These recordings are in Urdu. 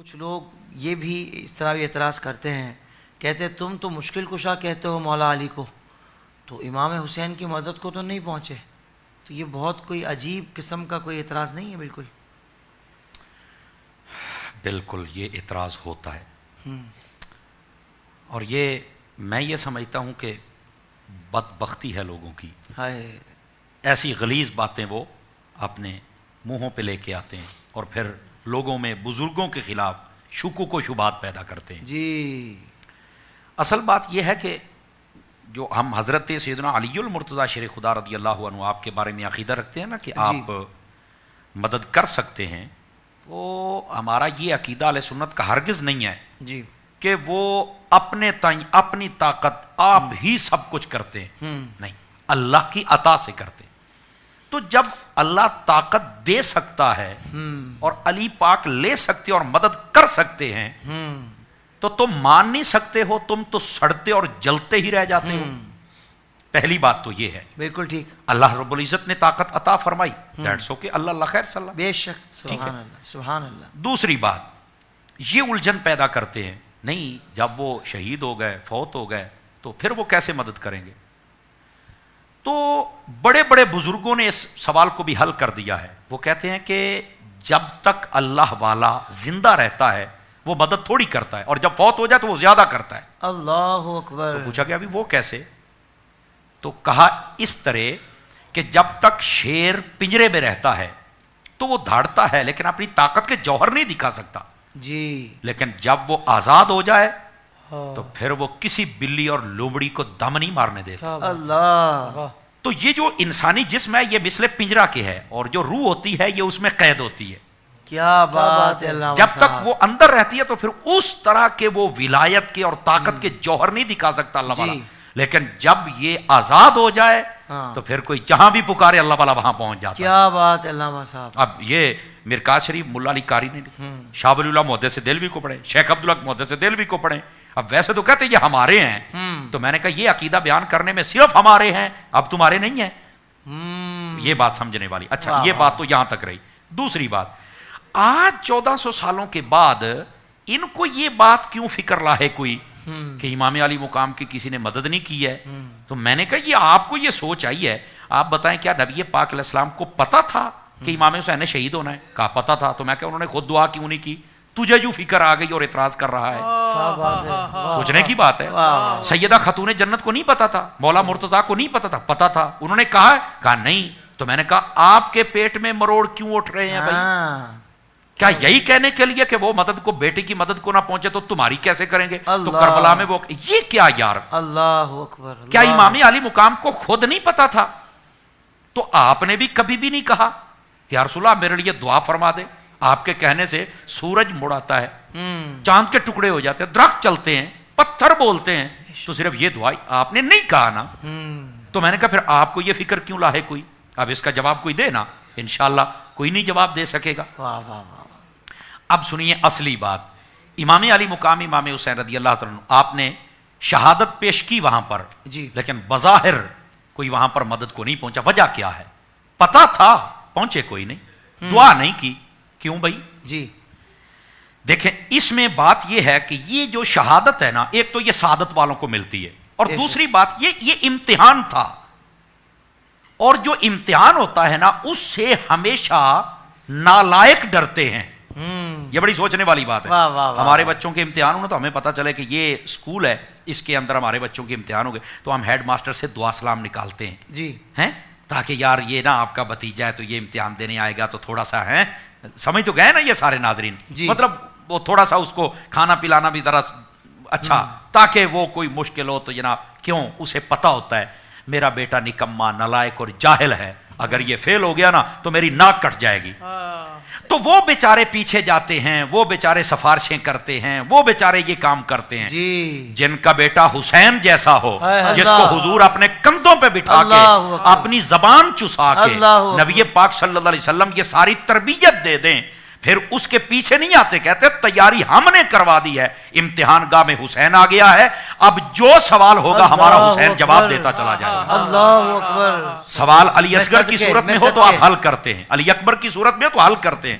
کچھ لوگ یہ بھی اس طرح بھی اعتراض کرتے ہیں، کہتے ہیں تم تو مشکل کشا کہتے ہو مولا علی کو، تو امام حسین کی مدد کو تو نہیں پہنچے. تو یہ بہت کوئی عجیب قسم کا کوئی اعتراض نہیں ہے؟ بالکل بالکل یہ اعتراض ہوتا ہے، اور یہ میں یہ سمجھتا ہوں کہ بدبختی ہے لوگوں کی. ایسی غلیظ باتیں وہ اپنے منہوں پہ لے کے آتے ہیں اور پھر لوگوں میں بزرگوں کے خلاف شکوک و شبہات پیدا کرتے ہیں. جی اصل بات یہ ہے کہ جو ہم حضرت سیدنا علی المرتضیٰ شیر خدا رضی اللہ عنہ آپ کے بارے میں عقیدہ رکھتے ہیں نا کہ آپ مدد کر سکتے ہیں، وہ ہمارا یہ عقیدہ اہل سنت کا ہرگز نہیں ہے جی کہ وہ اپنے تائیں اپنی طاقت آپ ہی سب کچھ کرتے ہیں. نہیں، اللہ کی عطا سے کرتے ہیں. تو جب اللہ طاقت دے سکتا ہے اور علی پاک لے سکتے اور مدد کر سکتے ہیں تو تم مان نہیں سکتے ہو، تم تو سڑتے اور جلتے ہی رہ جاتے ہو. پہلی بات تو یہ ہے. بالکل ٹھیک. اللہ رب العزت نے طاقت عطا فرمائی، دیٹس اوکے، اللہ خیر صلی اللہ. بے شک، سبحان اللہ سبحان اللہ. دوسری بات، یہ الجھن پیدا کرتے ہیں، نہیں جب وہ شہید ہو گئے، فوت ہو گئے، تو پھر وہ کیسے مدد کریں گے؟ تو بڑے بڑے بزرگوں نے اس سوال کو بھی حل کر دیا ہے. وہ کہتے ہیں کہ جب تک اللہ والا زندہ رہتا ہے وہ مدد تھوڑی کرتا ہے، اور جب فوت ہو جائے تو وہ زیادہ کرتا ہے. اللہ اکبر. تو پوچھا کہ ابھی وہ کیسے؟ تو کہا اس طرح کہ جب تک شیر پنجرے میں رہتا ہے تو وہ دھاڑتا ہے لیکن اپنی طاقت کے جوہر نہیں دکھا سکتا. جی. لیکن جب وہ آزاد ہو جائے تو پھر وہ کسی بلی اور لومڑی کو دم نہیں مارنے دیتا. اللہ. تو یہ جو انسانی جسم ہے یہ مثل پنجرا کے ہے، اور جو روح ہوتی ہے یہ اس میں قید ہوتی ہے. کیا بات ہے. اللہ جب تک وہ اندر رہتی ہے تو پھر اس طرح کے وہ ولایت کے اور طاقت کے جوہر نہیں دکھا سکتا اللہ والا. لیکن جب یہ آزاد ہو جائے تو پھر کوئی جہاں بھی پکارے اللہ والا وہاں پہنچ جاتا. کیا بات ہے علامہ صاحب. اب یہ مرکات شریف ملا علی قاری نے شاہ ولی اللہ محدث دہلوی کو پڑھے، شیخ عبدالحق محدث دہلوی کو پڑھے. اب ویسے تو کہتے یہ ہمارے ہیں، تو میں نے کہا یہ عقیدہ بیان کرنے میں صرف ہمارے ہیں، اب تمہارے نہیں ہیں. یہ بات سمجھنے والی. اچھا یہ بات تو یہاں تک رہی. دوسری بات، آج 1400 سالوں کے بعد ان کو یہ بات کیوں فکر لاحق ہوئی کہ امام علی مقام کی کسی نے مدد نہیں کی ہے؟ تو میں نے کہا یہ آپ کو یہ سوچ آئی ہے. آپ بتائیں کیا نبی پاک علیہ السلام کو پتا تھا کہ امام حسین نے شہید ہونا ہے؟ کہا پتا تھا. تو میں کہا انہوں نے خود دعا کیوں نہیں کی؟ تجھے جو فکر آ گئی اور اعتراض کر رہا ہے. سوچنے کی بات ہے. سیدہ خاتون جنت کو نہیں پتا تھا، مولا مرتضیٰ کو نہیں پتا تھا؟ پتا تھا. انہوں نے کہا نہیں. تو میں نے کہا آپ کے پیٹ میں مروڑ کیوں اٹھ رہے ہیں بھائی؟ کیا یہی کہنے کے لیے کہ وہ مدد کو، بیٹی کی مدد کو نہ پہنچے تو تمہاری کیسے کریں گے؟ تو کربلا میں وہ یہ کیا یار؟ اللہ اکبر. کیا امام علی مقام کو خود نہیں پتا تھا؟ تو آپ نے بھی کبھی بھی نہیں کہا کہ یا رسول اللہ میرے لیے دعا فرما دے. آپ کے کہنے سے سورج مڑ آتا ہے، چاند کے ٹکڑے ہو جاتے ہیں، درخت چلتے ہیں، پتھر بولتے ہیں. تو صرف یہ دعا آپ نے نہیں کہا نا. تو میں نے کہا پھر آپ کو یہ فکر کیوں لاحق ہوئی؟ اب اس کا جواب کوئی دے نا. انشاءاللہ کوئی نہیں جواب دے سکے گا. اب سنیے اصلی بات. امام علی مقام امام حسین رضی اللہ تعالیٰ عنہ آپ نے شہادت پیش کی وہاں پر، لیکن بظاہر کوئی وہاں پر مدد کو نہیں پہنچا. وجہ کیا ہے؟ پتا تھا، پہنچے کوئی نہیں، دعا نہیں کی. کیوں بھائی؟ جی دیکھیں اس میں بات یہ ہے کہ یہ جو شہادت ہے نا، ایک تو یہ سعادت والوں کو ملتی ہے، اور دوسری بات یہ امتحان تھا. اور جو امتحان ہوتا ہے نا اس سے ہمیشہ نالائق ڈرتے ہیں. یہ بڑی سوچنے والی بات ہے. ہمارے بچوں کے امتحان ہونا تو ہمیں پتا چلے کہ یہ اسکول ہے، اس کے اندر ہمارے بچوں کے امتحان ہو گئے تو ہم ہیڈ ماسٹر سے دعا سلام نکالتے ہیں جی ہیں، تاکہ یار یہ نا آپ کا بھتیجا ہے تو یہ امتحان دینے آئے گا تو تھوڑا سا ہے، سمجھ تو گئے نا یہ سارے ناظرین. مطلب وہ تھوڑا سا اس کو کھانا پلانا بھی ذرا اچھا، تاکہ وہ کوئی مشکل ہو تو جناب کیوں اسے پتا ہوتا ہے میرا بیٹا نکما نالائق اور جاہل ہے، اگر یہ فیل ہو گیا نا تو میری ناک کٹ جائے گی. تو وہ بیچارے پیچھے جاتے ہیں، وہ بیچارے سفارشیں کرتے ہیں، وہ بیچارے یہ کام کرتے ہیں. جن کا بیٹا حسین جیسا ہو، جس کو حضور اپنے کندھوں پہ بٹھا کے اپنی زبان چسا کے نبی پاک صلی اللہ علیہ وسلم یہ ساری تربیت دے دیں، پھر اس کے پیچھے نہیں آتے، کہتے تیاری ہم نے کروا دی ہے، امتحان گاہ میں حسین آ گیا ہے، اب جو سوال ہوگا ہمارا حسین جواب دیتا چلا جائے گا. اللہ اکبر. سوال علی اصغر کی صورت میں ہو تو آپ حل کرتے ہیں، علی اکبر کی صورت میں ہو تو حل کرتے ہیں،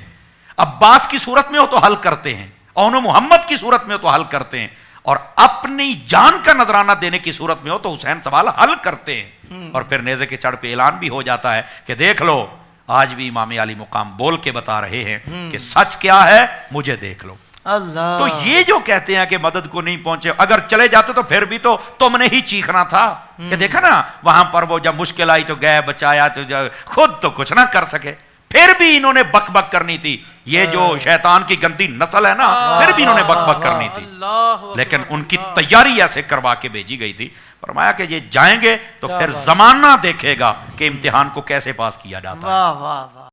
عباس کی صورت میں ہو تو حل کرتے ہیں. اور محمد کی صورت میں ہو تو حل کرتے ہیں، اور اپنی جان کا نذرانہ دینے کی صورت میں ہو تو حسین سوال حل کرتے ہیں، اور پھر نیزے کے چڑھ پہ اعلان بھی ہو جاتا ہے کہ دیکھ لو آج بھی امام علی مقام بول کے بتا رہے ہیں کہ سچ کیا ہے، مجھے دیکھ لو۔ اللہ، تو یہ جو کہتے ہیں کہ مدد کو نہیں پہنچے، اگر چلے جاتے تو پھر بھی تو تم نے ہی چیخنا تھا کہ دیکھا نا وہاں پر وہ جب مشکل آئی تو گئے بچایا، تو خود تو کچھ نہ کر سکے، پھر بھی انہوں نے بک بک کرنی تھی۔ یہ جو شیطان کی گندی نسل ہے نا، پھر بھی انہوں نے بک بک کرنی تھی، لیکن ان کی تیاری ایسے کروا کے بھیجی گئی تھی۔ فرمایا کہ یہ جائیں گے تو پھر زمانہ دیکھے گا کہ امتحان کو کیسے پاس کیا جاتا ہے۔ واہ واہ واہ۔